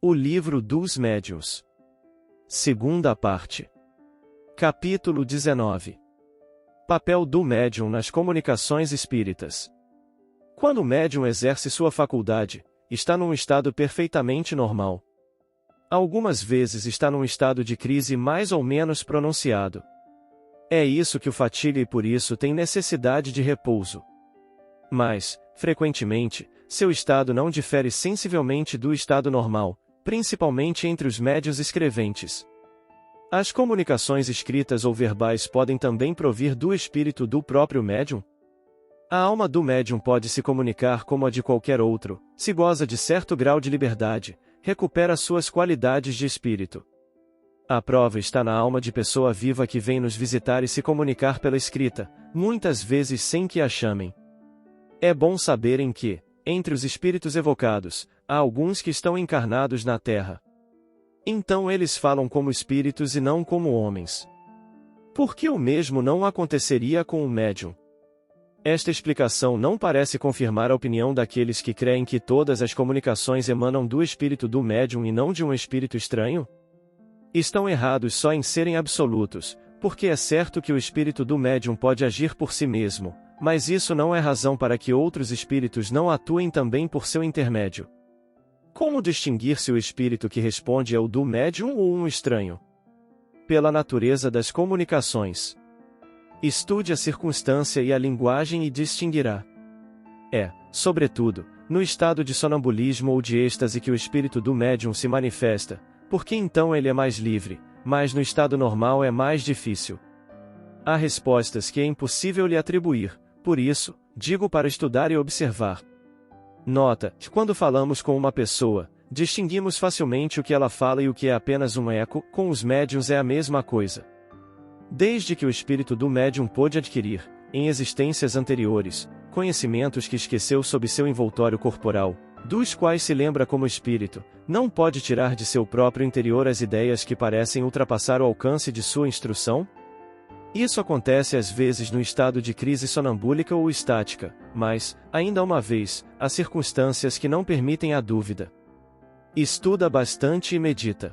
O Livro dos Médiuns. Segunda parte. Capítulo 19. Papel do médium nas comunicações espíritas. Quando o médium exerce sua faculdade, está num estado perfeitamente normal. Algumas vezes está num estado de crise mais ou menos pronunciado. É isso que o fatiga e por isso tem necessidade de repouso. Mas, frequentemente, seu estado não difere sensivelmente do estado normal, principalmente entre os médiuns escreventes. As comunicações escritas ou verbais podem também provir do espírito do próprio médium? A alma do médium pode se comunicar como a de qualquer outro, se goza de certo grau de liberdade, recupera suas qualidades de espírito. A prova está na alma de pessoa viva que vem nos visitar e se comunicar pela escrita, muitas vezes sem que a chamem. É bom saberem que, entre os espíritos evocados, há alguns que estão encarnados na Terra. Então eles falam como espíritos e não como homens. Por que o mesmo não aconteceria com o médium? Esta explicação não parece confirmar a opinião daqueles que creem que todas as comunicações emanam do espírito do médium e não de um espírito estranho? Estão errados só em serem absolutos, porque é certo que o espírito do médium pode agir por si mesmo, mas isso não é razão para que outros espíritos não atuem também por seu intermédio. Como distinguir se o espírito que responde é o do médium ou um estranho? Pela natureza das comunicações. Estude a circunstância e a linguagem e distinguirá. É, sobretudo, no estado de sonambulismo ou de êxtase que o espírito do médium se manifesta, porque então ele é mais livre, mas no estado normal é mais difícil. Há respostas que é impossível lhe atribuir, por isso, digo para estudar e observar. Nota que quando falamos com uma pessoa, distinguimos facilmente o que ela fala e o que é apenas um eco, com os médiuns é a mesma coisa. Desde que o espírito do médium pôde adquirir, em existências anteriores, conhecimentos que esqueceu sob seu envoltório corporal, dos quais se lembra como espírito, não pode tirar de seu próprio interior as ideias que parecem ultrapassar o alcance de sua instrução? Isso acontece às vezes no estado de crise sonambúlica ou estática, mas, ainda uma vez, há circunstâncias que não permitem a dúvida. Estuda bastante e medita.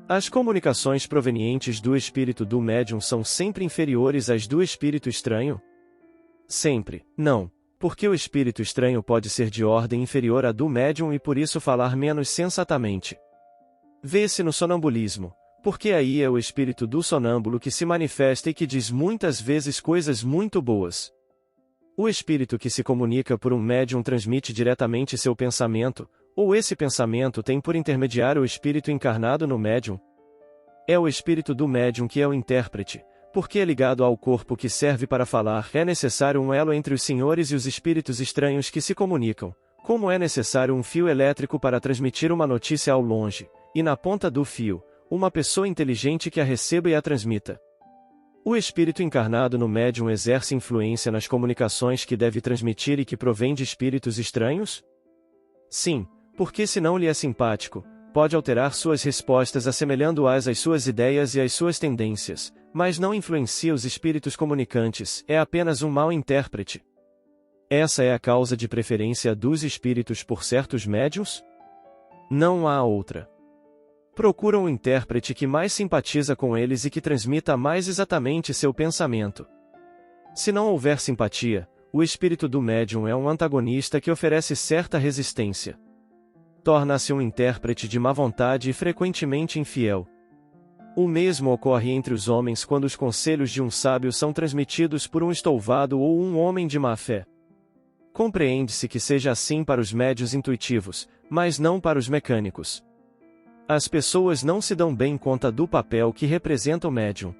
As comunicações provenientes do espírito do médium são sempre inferiores às do espírito estranho? Sempre, não, porque o espírito estranho pode ser de ordem inferior à do médium e por isso falar menos sensatamente. Vê-se no sonambulismo, porque aí é o espírito do sonâmbulo que se manifesta e que diz muitas vezes coisas muito boas. O espírito que se comunica por um médium transmite diretamente seu pensamento, ou esse pensamento tem por intermediário o espírito encarnado no médium? É o espírito do médium que é o intérprete, porque é ligado ao corpo que serve para falar. É necessário um elo entre os senhores e os espíritos estranhos que se comunicam, como é necessário um fio elétrico para transmitir uma notícia ao longe, e na ponta do fio, uma pessoa inteligente que a receba e a transmita. O espírito encarnado no médium exerce influência nas comunicações que deve transmitir e que provém de espíritos estranhos? Sim, porque se não lhe é simpático, pode alterar suas respostas assemelhando-as às suas ideias e às suas tendências, mas não influencia os espíritos comunicantes, é apenas um mau intérprete. Essa é a causa de preferência dos espíritos por certos médiuns? Não há outra. Procuram um intérprete que mais simpatiza com eles e que transmita mais exatamente seu pensamento. Se não houver simpatia, o espírito do médium é um antagonista que oferece certa resistência. Torna-se um intérprete de má vontade e frequentemente infiel. O mesmo ocorre entre os homens quando os conselhos de um sábio são transmitidos por um estouvado ou um homem de má fé. Compreende-se que seja assim para os médios intuitivos, mas não para os mecânicos. As pessoas não se dão bem conta do papel que representa o médium.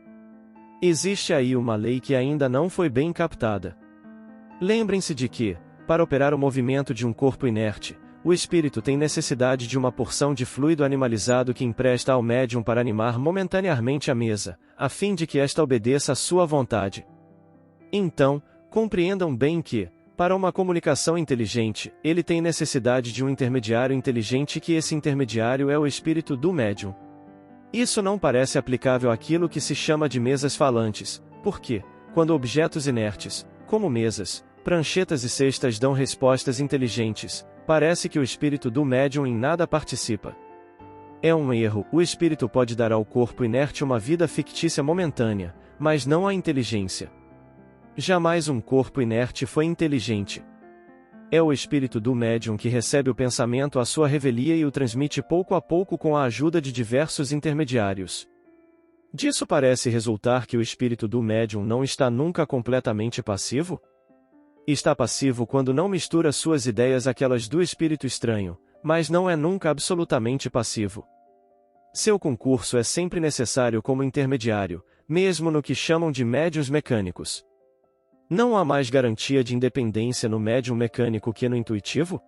Existe aí uma lei que ainda não foi bem captada. Lembrem-se de que, para operar o movimento de um corpo inerte, o espírito tem necessidade de uma porção de fluido animalizado que empresta ao médium para animar momentaneamente a mesa, a fim de que esta obedeça à sua vontade. Então, compreendam bem que, para uma comunicação inteligente, ele tem necessidade de um intermediário inteligente e que esse intermediário é o espírito do médium. Isso não parece aplicável àquilo que se chama de mesas falantes, porque, quando objetos inertes, como mesas, pranchetas e cestas dão respostas inteligentes, parece que o espírito do médium em nada participa. É um erro. O espírito pode dar ao corpo inerte uma vida fictícia momentânea, mas não a inteligência. Jamais um corpo inerte foi inteligente. É o espírito do médium que recebe o pensamento à sua revelia e o transmite pouco a pouco com a ajuda de diversos intermediários. Disso parece resultar que o espírito do médium não está nunca completamente passivo? Está passivo quando não mistura suas ideias àquelas do espírito estranho, mas não é nunca absolutamente passivo. Seu concurso é sempre necessário como intermediário, mesmo no que chamam de médiuns mecânicos. Não há mais garantia de independência no médium mecânico que no intuitivo?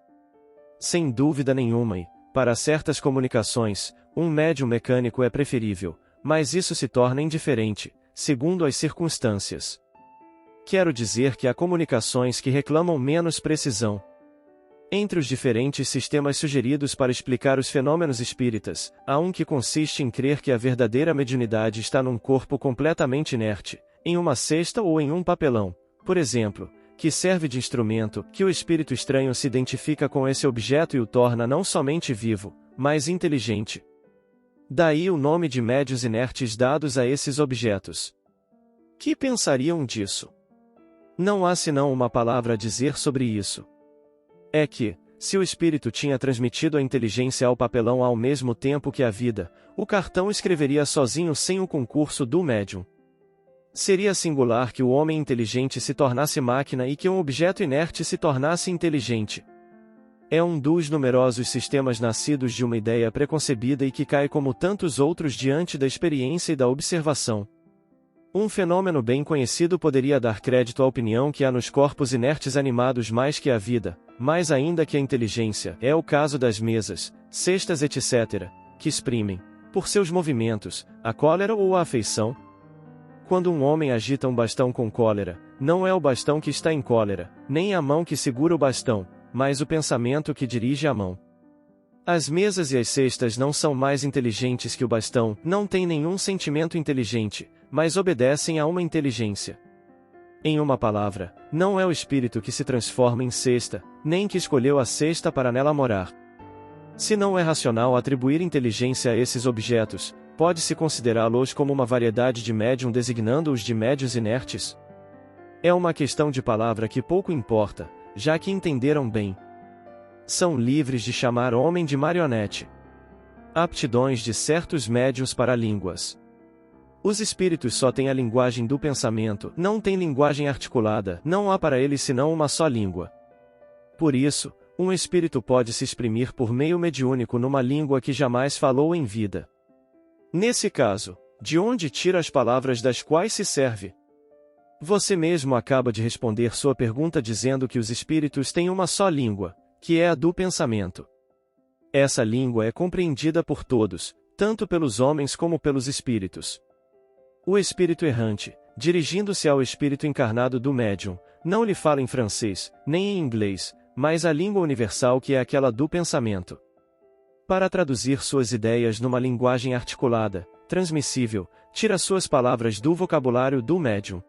Sem dúvida nenhuma e, para certas comunicações, um médium mecânico é preferível, mas isso se torna indiferente, segundo as circunstâncias. Quero dizer que há comunicações que reclamam menos precisão. Entre os diferentes sistemas sugeridos para explicar os fenômenos espíritas, há um que consiste em crer que a verdadeira mediunidade está num corpo completamente inerte, em uma cesta ou em um papelão, por exemplo, que serve de instrumento, que o espírito estranho se identifica com esse objeto e o torna não somente vivo, mas inteligente. Daí o nome de médiuns inertes dados a esses objetos. Que pensariam disso? Não há senão uma palavra a dizer sobre isso. É que, se o espírito tinha transmitido a inteligência ao papelão ao mesmo tempo que a vida, o cartão escreveria sozinho sem o concurso do médium. Seria singular que o homem inteligente se tornasse máquina e que um objeto inerte se tornasse inteligente. É um dos numerosos sistemas nascidos de uma ideia preconcebida e que cai como tantos outros diante da experiência e da observação. Um fenômeno bem conhecido poderia dar crédito à opinião que há nos corpos inertes animados mais que a vida, mais ainda que a inteligência. É o caso das mesas, cestas etc., que exprimem, por seus movimentos, a cólera ou a afeição. Quando um homem agita um bastão com cólera, não é o bastão que está em cólera, nem a mão que segura o bastão, mas o pensamento que dirige a mão. As mesas e as cestas não são mais inteligentes que o bastão, não têm nenhum sentimento inteligente, mas obedecem a uma inteligência. Em uma palavra, não é o espírito que se transforma em cesta, nem que escolheu a cesta para nela morar. Se não é racional atribuir inteligência a esses objetos, pode-se considerá-los como uma variedade de médium designando-os de médiuns inertes? É uma questão de palavra que pouco importa, já que entenderam bem. São livres de chamar homem de marionete. Aptidões de certos médiuns para línguas. Os espíritos só têm a linguagem do pensamento, não têm linguagem articulada, não há para eles senão uma só língua. Por isso, um espírito pode se exprimir por meio mediúnico numa língua que jamais falou em vida. Nesse caso, de onde tira as palavras das quais se serve? Você mesmo acaba de responder sua pergunta dizendo que os espíritos têm uma só língua, que é a do pensamento. Essa língua é compreendida por todos, tanto pelos homens como pelos espíritos. O espírito errante, dirigindo-se ao espírito encarnado do médium, não lhe fala em francês, nem em inglês, mas a língua universal que é aquela do pensamento. Para traduzir suas ideias numa linguagem articulada, transmissível, tira suas palavras do vocabulário do médium.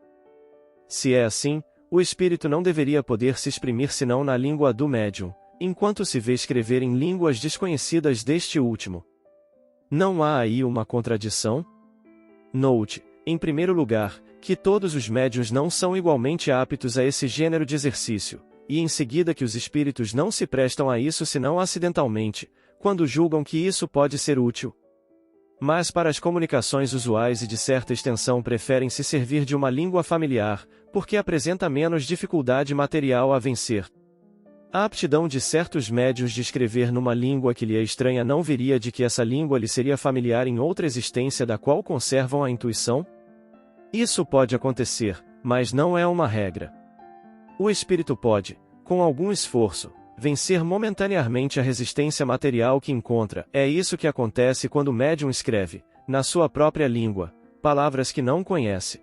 Se é assim, o espírito não deveria poder se exprimir senão na língua do médium, enquanto se vê escrever em línguas desconhecidas deste último. Não há aí uma contradição? Note, em primeiro lugar, que todos os médiuns não são igualmente aptos a esse gênero de exercício, e em seguida que os espíritos não se prestam a isso senão acidentalmente, quando julgam que isso pode ser útil. Mas para as comunicações usuais e de certa extensão preferem se servir de uma língua familiar, porque apresenta menos dificuldade material a vencer. A aptidão de certos médiuns de escrever numa língua que lhe é estranha não viria de que essa língua lhe seria familiar em outra existência da qual conservam a intuição? Isso pode acontecer, mas não é uma regra. O espírito pode, com algum esforço, vencer momentaneamente a resistência material que encontra. É isso que acontece quando o médium escreve, na sua própria língua, palavras que não conhece.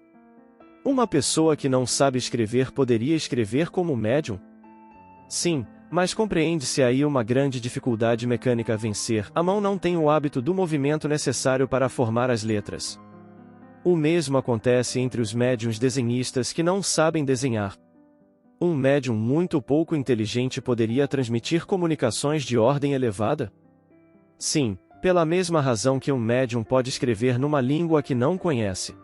Uma pessoa que não sabe escrever poderia escrever como médium? Sim, mas compreende-se aí uma grande dificuldade mecânica a vencer. A mão não tem o hábito do movimento necessário para formar as letras. O mesmo acontece entre os médiuns desenhistas que não sabem desenhar. Um médium muito pouco inteligente poderia transmitir comunicações de ordem elevada? Sim, pela mesma razão que um médium pode escrever numa língua que não conhece.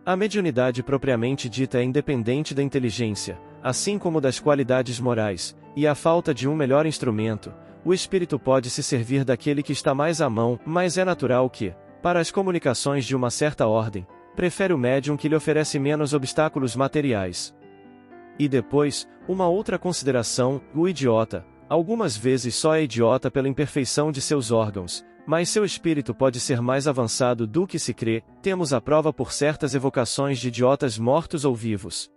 A mediunidade propriamente dita é independente da inteligência, assim como das qualidades morais, e a falta de um melhor instrumento, o espírito pode se servir daquele que está mais à mão, mas é natural que, para as comunicações de uma certa ordem, prefere o médium que lhe oferece menos obstáculos materiais. E depois, uma outra consideração, o idiota, algumas vezes só é idiota pela imperfeição de seus órgãos, mas seu espírito pode ser mais avançado do que se crê, temos a prova por certas evocações de idiotas mortos ou vivos.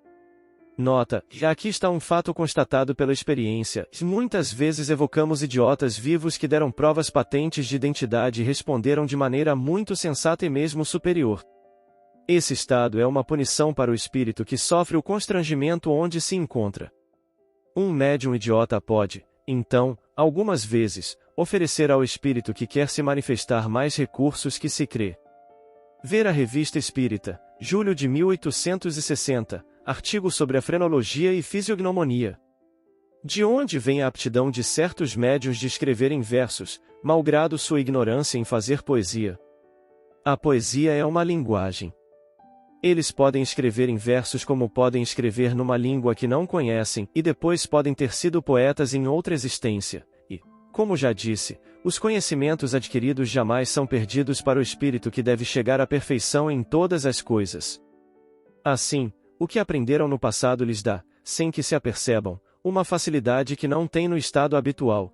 Nota, aqui está um fato constatado pela experiência, muitas vezes evocamos idiotas vivos que deram provas patentes de identidade e responderam de maneira muito sensata e mesmo superior. Esse estado é uma punição para o espírito que sofre o constrangimento onde se encontra. Um médium idiota pode, então, algumas vezes, oferecer ao espírito que quer se manifestar mais recursos que se crê. Ver a Revista Espírita, julho de 1860, artigo sobre a frenologia e fisiognomonia. De onde vem a aptidão de certos médiuns de escrever em versos, malgrado sua ignorância em fazer poesia? A poesia é uma linguagem. Eles podem escrever em versos como podem escrever numa língua que não conhecem, e depois podem ter sido poetas em outra existência, e, como já disse, os conhecimentos adquiridos jamais são perdidos para o espírito que deve chegar à perfeição em todas as coisas. Assim, o que aprenderam no passado lhes dá, sem que se apercebam, uma facilidade que não têm no estado habitual.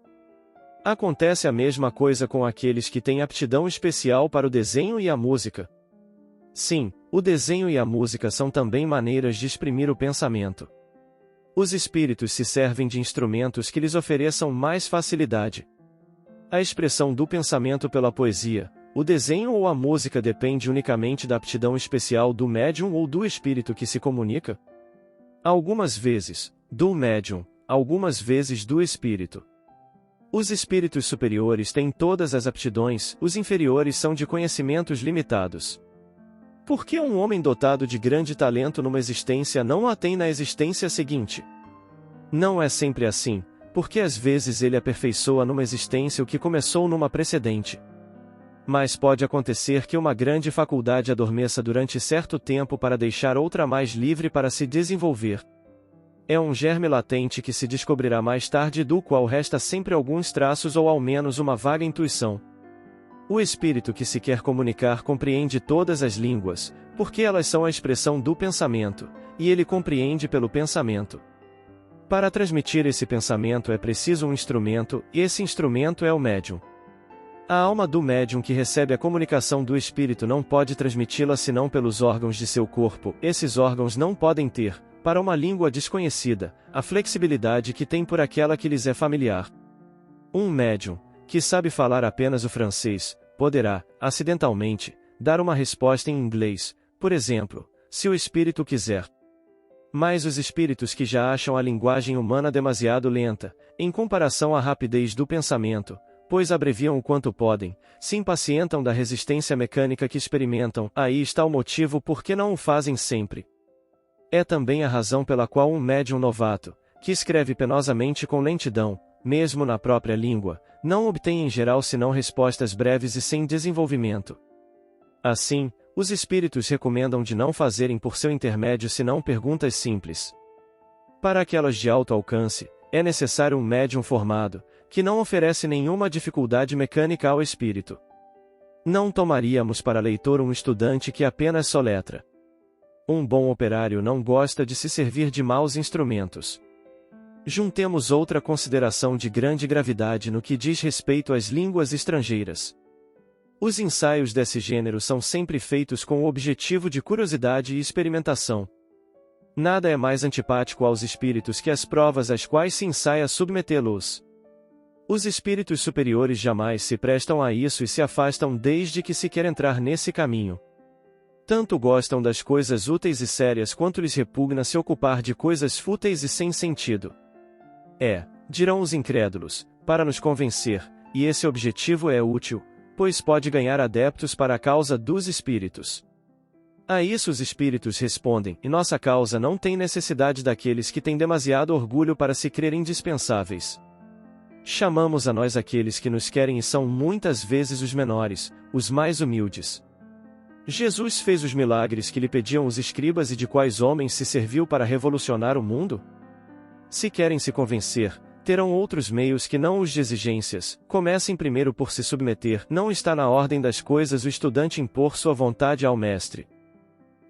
Acontece a mesma coisa com aqueles que têm aptidão especial para o desenho e a música. Sim, o desenho e a música são também maneiras de exprimir o pensamento. Os espíritos se servem de instrumentos que lhes ofereçam mais facilidade. A expressão do pensamento pela poesia, o desenho ou a música depende unicamente da aptidão especial do médium ou do espírito que se comunica? Algumas vezes, do médium, algumas vezes do espírito. Os espíritos superiores têm todas as aptidões, os inferiores são de conhecimentos limitados. Por que um homem dotado de grande talento numa existência não a tem na existência seguinte? Não é sempre assim, porque às vezes ele aperfeiçoa numa existência o que começou numa precedente. Mas pode acontecer que uma grande faculdade adormeça durante certo tempo para deixar outra mais livre para se desenvolver. É um germe latente que se descobrirá mais tarde, do qual resta sempre alguns traços ou ao menos uma vaga intuição. O espírito que se quer comunicar compreende todas as línguas, porque elas são a expressão do pensamento, e ele compreende pelo pensamento. Para transmitir esse pensamento é preciso um instrumento, e esse instrumento é o médium. A alma do médium que recebe a comunicação do espírito não pode transmiti-la senão pelos órgãos de seu corpo. Esses órgãos não podem ter, para uma língua desconhecida, a flexibilidade que tem por aquela que lhes é familiar. Um médium, que sabe falar apenas o francês, poderá, acidentalmente, dar uma resposta em inglês, por exemplo, se o espírito quiser. Mas os espíritos que já acham a linguagem humana demasiado lenta, em comparação à rapidez do pensamento, pois abreviam o quanto podem, se impacientam da resistência mecânica que experimentam, aí está o motivo por que não o fazem sempre. É também a razão pela qual um médium novato, que escreve penosamente com lentidão, mesmo na própria língua, não obtém em geral senão respostas breves e sem desenvolvimento. Assim, os espíritos recomendam de não fazerem por seu intermédio senão perguntas simples. Para aquelas de alto alcance, é necessário um médium formado, que não oferece nenhuma dificuldade mecânica ao espírito. Não tomaríamos para leitor um estudante que apenas soletra. Um bom operário não gosta de se servir de maus instrumentos. Juntemos outra consideração de grande gravidade no que diz respeito às línguas estrangeiras. Os ensaios desse gênero são sempre feitos com o objetivo de curiosidade e experimentação. Nada é mais antipático aos espíritos que as provas às quais se ensaia submetê-los. Os espíritos superiores jamais se prestam a isso e se afastam desde que se quer entrar nesse caminho. Tanto gostam das coisas úteis e sérias quanto lhes repugna se ocupar de coisas fúteis e sem sentido. Dirão os incrédulos, para nos convencer, e esse objetivo é útil, pois pode ganhar adeptos para a causa dos espíritos. A isso os espíritos respondem, e nossa causa não tem necessidade daqueles que têm demasiado orgulho para se crer indispensáveis. Chamamos a nós aqueles que nos querem e são muitas vezes os menores, os mais humildes. Jesus fez os milagres que lhe pediam os escribas e de quais homens se serviu para revolucionar o mundo? Se querem se convencer, terão outros meios que não os de exigências. Comecem primeiro por se submeter. Não está na ordem das coisas o estudante impor sua vontade ao mestre.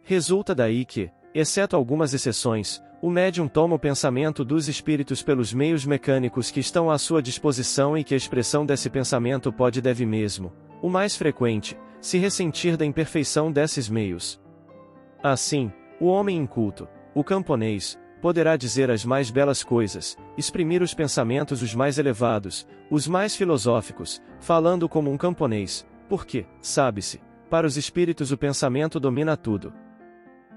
Resulta daí que, exceto algumas exceções, o médium toma o pensamento dos espíritos pelos meios mecânicos que estão à sua disposição e que a expressão desse pensamento pode e deve mesmo, o mais frequente, se ressentir da imperfeição desses meios. Assim, o homem inculto, o camponês, poderá dizer as mais belas coisas, exprimir os pensamentos os mais elevados, os mais filosóficos, falando como um camponês, porque, sabe-se, para os espíritos o pensamento domina tudo.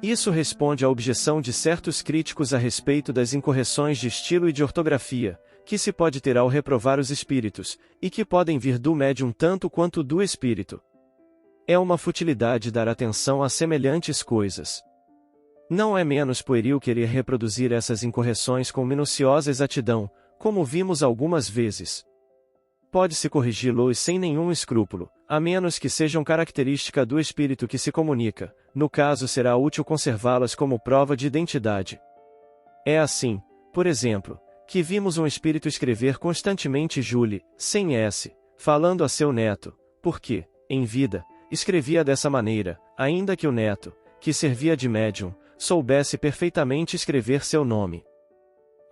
Isso responde à objeção de certos críticos a respeito das incorreções de estilo e de ortografia, que se pode ter ao reprovar os espíritos, e que podem vir do médium tanto quanto do espírito. É uma futilidade dar atenção a semelhantes coisas. Não é menos pueril querer reproduzir essas incorreções com minuciosa exatidão, como vimos algumas vezes. Pode-se corrigi-los sem nenhum escrúpulo, a menos que sejam característica do espírito que se comunica, no caso será útil conservá-las como prova de identidade. É assim, por exemplo, que vimos um espírito escrever constantemente Julie, sem S, falando a seu neto, porque, em vida, escrevia dessa maneira, ainda que o neto, que servia de médium, soubesse perfeitamente escrever seu nome.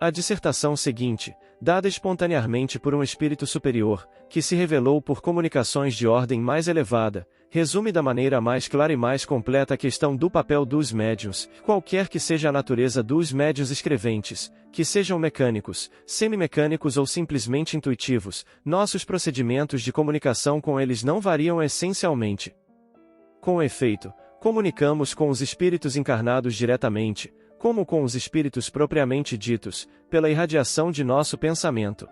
A dissertação seguinte, dada espontaneamente por um espírito superior, que se revelou por comunicações de ordem mais elevada, resume da maneira mais clara e mais completa a questão do papel dos médiuns, qualquer que seja a natureza dos médiuns escreventes, que sejam mecânicos, semimecânicos ou simplesmente intuitivos, nossos procedimentos de comunicação com eles não variam essencialmente. Com efeito, comunicamos com os espíritos encarnados diretamente, como com os espíritos propriamente ditos, pela irradiação de nosso pensamento.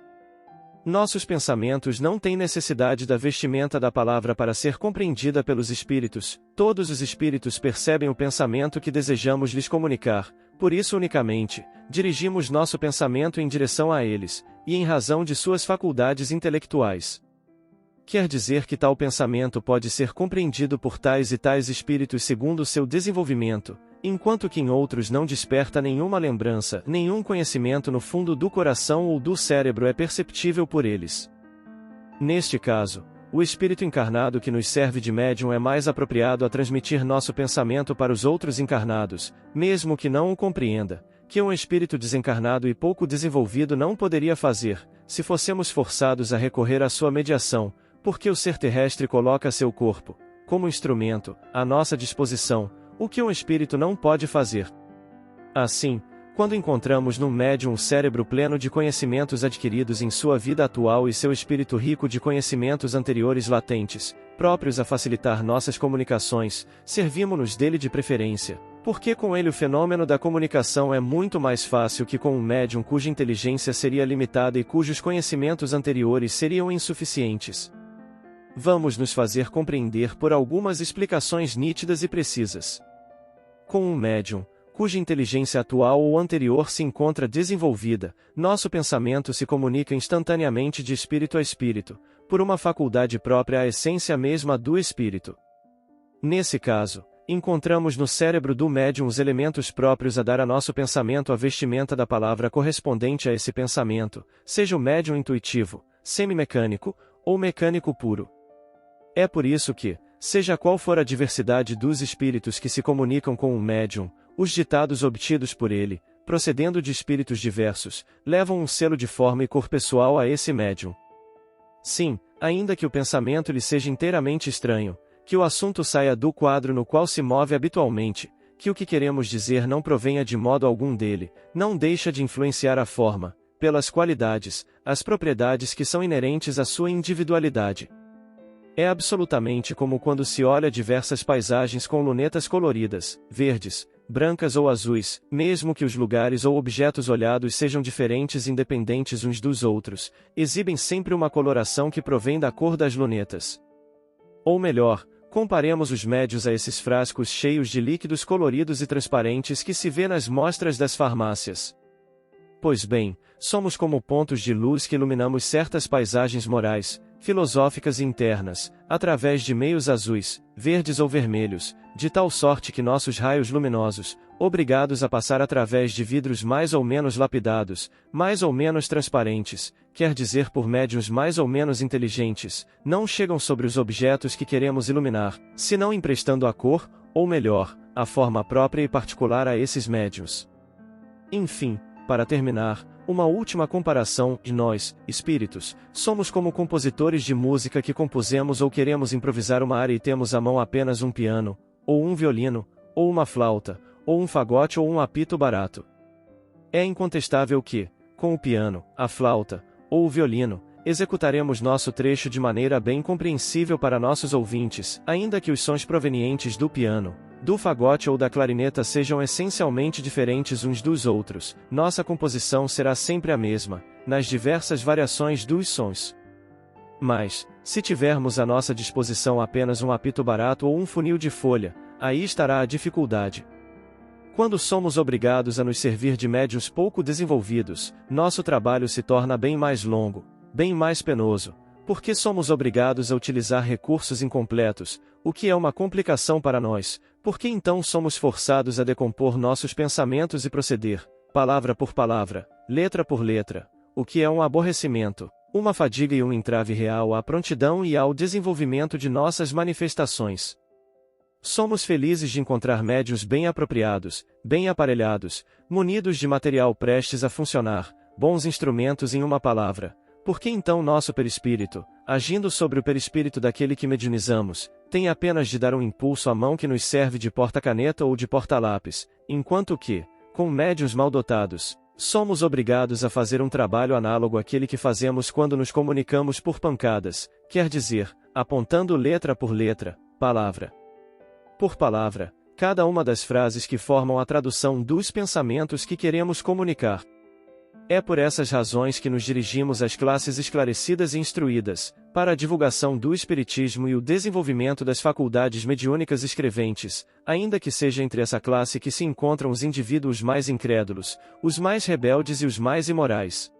Nossos pensamentos não têm necessidade da vestimenta da palavra para ser compreendida pelos espíritos, todos os espíritos percebem o pensamento que desejamos lhes comunicar, por isso unicamente, dirigimos nosso pensamento em direção a eles, e em razão de suas faculdades intelectuais. Quer dizer que tal pensamento pode ser compreendido por tais e tais espíritos segundo seu desenvolvimento, enquanto que em outros não desperta nenhuma lembrança, nenhum conhecimento no fundo do coração ou do cérebro é perceptível por eles. Neste caso, o espírito encarnado que nos serve de médium é mais apropriado a transmitir nosso pensamento para os outros encarnados, mesmo que não o compreenda, que um espírito desencarnado e pouco desenvolvido não poderia fazer, se fossemos forçados a recorrer à sua mediação, porque o ser terrestre coloca seu corpo, como instrumento, à nossa disposição, o que um espírito não pode fazer. Assim, quando encontramos no médium um cérebro pleno de conhecimentos adquiridos em sua vida atual e seu espírito rico de conhecimentos anteriores latentes, próprios a facilitar nossas comunicações, servimo-nos dele de preferência, porque com ele o fenômeno da comunicação é muito mais fácil que com um médium cuja inteligência seria limitada e cujos conhecimentos anteriores seriam insuficientes. Vamos nos fazer compreender por algumas explicações nítidas e precisas. Com um médium, cuja inteligência atual ou anterior se encontra desenvolvida, nosso pensamento se comunica instantaneamente de espírito a espírito, por uma faculdade própria à essência mesma do espírito. Nesse caso, encontramos no cérebro do médium os elementos próprios a dar a nosso pensamento a vestimenta da palavra correspondente a esse pensamento, seja o médium intuitivo, semimecânico, ou mecânico puro. É por isso que, seja qual for a diversidade dos espíritos que se comunicam com um médium, os ditados obtidos por ele, procedendo de espíritos diversos, levam um selo de forma e cor pessoal a esse médium. Sim, ainda que o pensamento lhe seja inteiramente estranho, que o assunto saia do quadro no qual se move habitualmente, que o que queremos dizer não provenha de modo algum dele, não deixa de influenciar a forma, pelas qualidades, as propriedades que são inerentes à sua individualidade. É absolutamente como quando se olha diversas paisagens com lunetas coloridas, verdes, brancas ou azuis, mesmo que os lugares ou objetos olhados sejam diferentes e independentes uns dos outros, exibem sempre uma coloração que provém da cor das lunetas. Ou melhor, comparemos os médios a esses frascos cheios de líquidos coloridos e transparentes que se vê nas mostras das farmácias. Pois bem, somos como pontos de luz que iluminamos certas paisagens morais, filosóficas e internas, através de meios azuis, verdes ou vermelhos, de tal sorte que nossos raios luminosos, obrigados a passar através de vidros mais ou menos lapidados, mais ou menos transparentes, quer dizer por médiuns mais ou menos inteligentes, não chegam sobre os objetos que queremos iluminar, senão emprestando a cor, ou melhor, a forma própria e particular a esses médiuns. Enfim, para terminar, uma última comparação: nós, espíritos, somos como compositores de música que compusemos ou queremos improvisar uma área e temos à mão apenas um piano, ou um violino, ou uma flauta, ou um fagote ou um apito barato. É incontestável que, com o piano, a flauta, ou o violino, executaremos nosso trecho de maneira bem compreensível para nossos ouvintes, ainda que os sons provenientes do piano, do fagote ou da clarineta sejam essencialmente diferentes uns dos outros, nossa composição será sempre a mesma, nas diversas variações dos sons. Mas, se tivermos à nossa disposição apenas um apito barato ou um funil de folha, aí estará a dificuldade. Quando somos obrigados a nos servir de médiuns pouco desenvolvidos, nosso trabalho se torna bem mais longo, bem mais penoso, porque somos obrigados a utilizar recursos incompletos, o que é uma complicação para nós, porque então somos forçados a decompor nossos pensamentos e proceder, palavra por palavra, letra por letra, o que é um aborrecimento, uma fadiga e um entrave real à prontidão e ao desenvolvimento de nossas manifestações. Somos felizes de encontrar médiuns bem apropriados, bem aparelhados, munidos de material prestes a funcionar, bons instrumentos em uma palavra, porque então nosso perispírito, agindo sobre o perispírito daquele que mediunizamos, tem apenas de dar um impulso à mão que nos serve de porta-caneta ou de porta-lápis, enquanto que, com médiuns mal dotados, somos obrigados a fazer um trabalho análogo àquele que fazemos quando nos comunicamos por pancadas, quer dizer, apontando letra por letra, palavra por palavra, cada uma das frases que formam a tradução dos pensamentos que queremos comunicar. É por essas razões que nos dirigimos às classes esclarecidas e instruídas, para a divulgação do espiritismo e o desenvolvimento das faculdades mediúnicas escreventes, ainda que seja entre essa classe que se encontram os indivíduos mais incrédulos, os mais rebeldes e os mais imorais.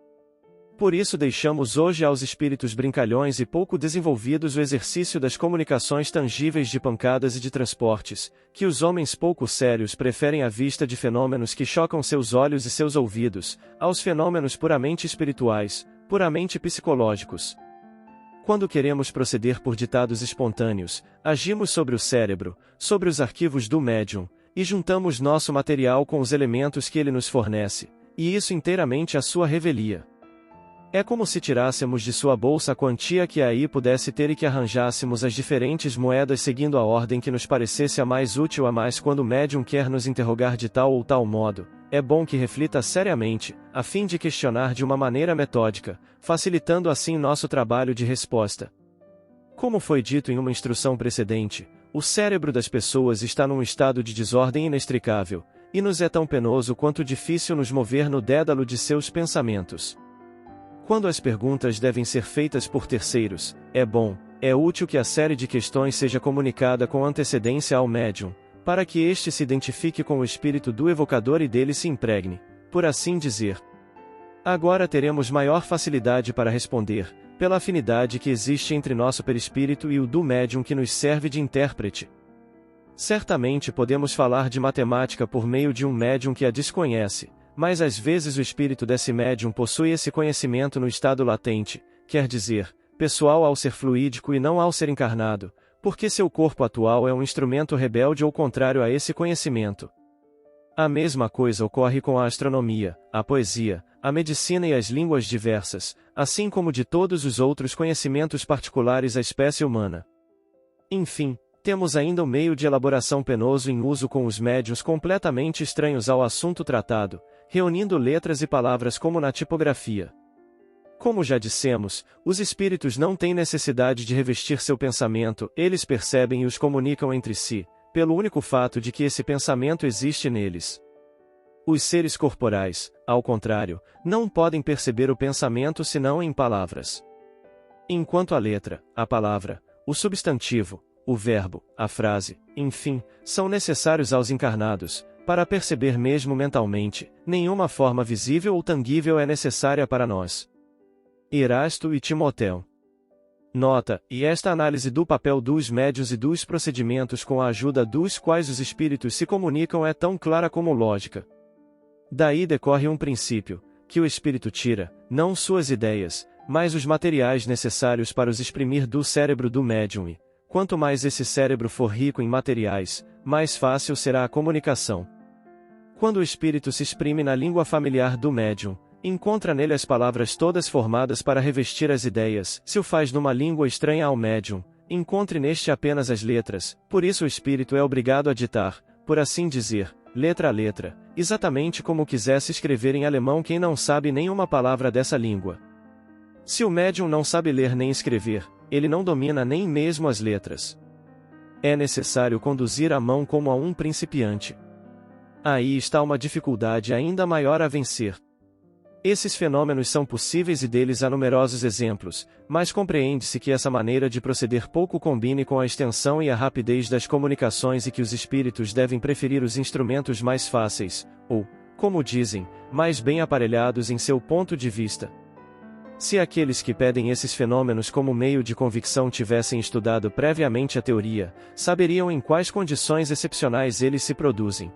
Por isso deixamos hoje aos espíritos brincalhões e pouco desenvolvidos o exercício das comunicações tangíveis de pancadas e de transportes, que os homens pouco sérios preferem à vista de fenômenos que chocam seus olhos e seus ouvidos, aos fenômenos puramente espirituais, puramente psicológicos. Quando queremos proceder por ditados espontâneos, agimos sobre o cérebro, sobre os arquivos do médium, e juntamos nosso material com os elementos que ele nos fornece, e isso inteiramente à sua revelia. É como se tirássemos de sua bolsa a quantia que aí pudesse ter e que arranjássemos as diferentes moedas seguindo a ordem que nos parecesse a mais útil a mais quando o médium quer nos interrogar de tal ou tal modo. É bom que reflita seriamente, a fim de questionar de uma maneira metódica, facilitando assim nosso trabalho de resposta. Como foi dito em uma instrução precedente, o cérebro das pessoas está num estado de desordem inextricável, e nos é tão penoso quanto difícil nos mover no dédalo de seus pensamentos. Quando as perguntas devem ser feitas por terceiros, é útil que a série de questões seja comunicada com antecedência ao médium, para que este se identifique com o espírito do evocador e dele se impregne, por assim dizer. Agora teremos maior facilidade para responder, pela afinidade que existe entre nosso perispírito e o do médium que nos serve de intérprete. Certamente podemos falar de matemática por meio de um médium que a desconhece, mas às vezes o espírito desse médium possui esse conhecimento no estado latente, quer dizer, pessoal ao ser fluídico e não ao ser encarnado, porque seu corpo atual é um instrumento rebelde ou contrário a esse conhecimento. A mesma coisa ocorre com a astronomia, a poesia, a medicina e as línguas diversas, assim como de todos os outros conhecimentos particulares à espécie humana. Enfim, temos ainda um meio de elaboração penoso em uso com os médiuns completamente estranhos ao assunto tratado, reunindo letras e palavras como na tipografia. Como já dissemos, os espíritos não têm necessidade de revestir seu pensamento, eles percebem e os comunicam entre si, pelo único fato de que esse pensamento existe neles. Os seres corporais, ao contrário, não podem perceber o pensamento senão em palavras. Enquanto a letra, a palavra, o substantivo, o verbo, a frase, enfim, são necessários aos encarnados, para perceber mesmo mentalmente, nenhuma forma visível ou tangível é necessária para nós. Erasto e Timóteo. Nota, e esta análise do papel dos médiuns e dos procedimentos com a ajuda dos quais os espíritos se comunicam é tão clara como lógica. Daí decorre um princípio, que o espírito tira, não suas ideias, mas os materiais necessários para os exprimir do cérebro do médium e, quanto mais esse cérebro for rico em materiais, mais fácil será a comunicação. Quando o espírito se exprime na língua familiar do médium, encontra nele as palavras todas formadas para revestir as ideias. Se o faz numa língua estranha ao médium, encontre neste apenas as letras, por isso o espírito é obrigado a ditar, por assim dizer, letra a letra, exatamente como quisesse escrever em alemão quem não sabe nenhuma palavra dessa língua. Se o médium não sabe ler nem escrever, ele não domina nem mesmo as letras. É necessário conduzir a mão como a um principiante. Aí está uma dificuldade ainda maior a vencer. Esses fenômenos são possíveis e deles há numerosos exemplos, mas compreende-se que essa maneira de proceder pouco combine com a extensão e a rapidez das comunicações e que os espíritos devem preferir os instrumentos mais fáceis, ou, como dizem, mais bem aparelhados em seu ponto de vista. Se aqueles que pedem esses fenômenos como meio de convicção tivessem estudado previamente a teoria, saberiam em quais condições excepcionais eles se produzem.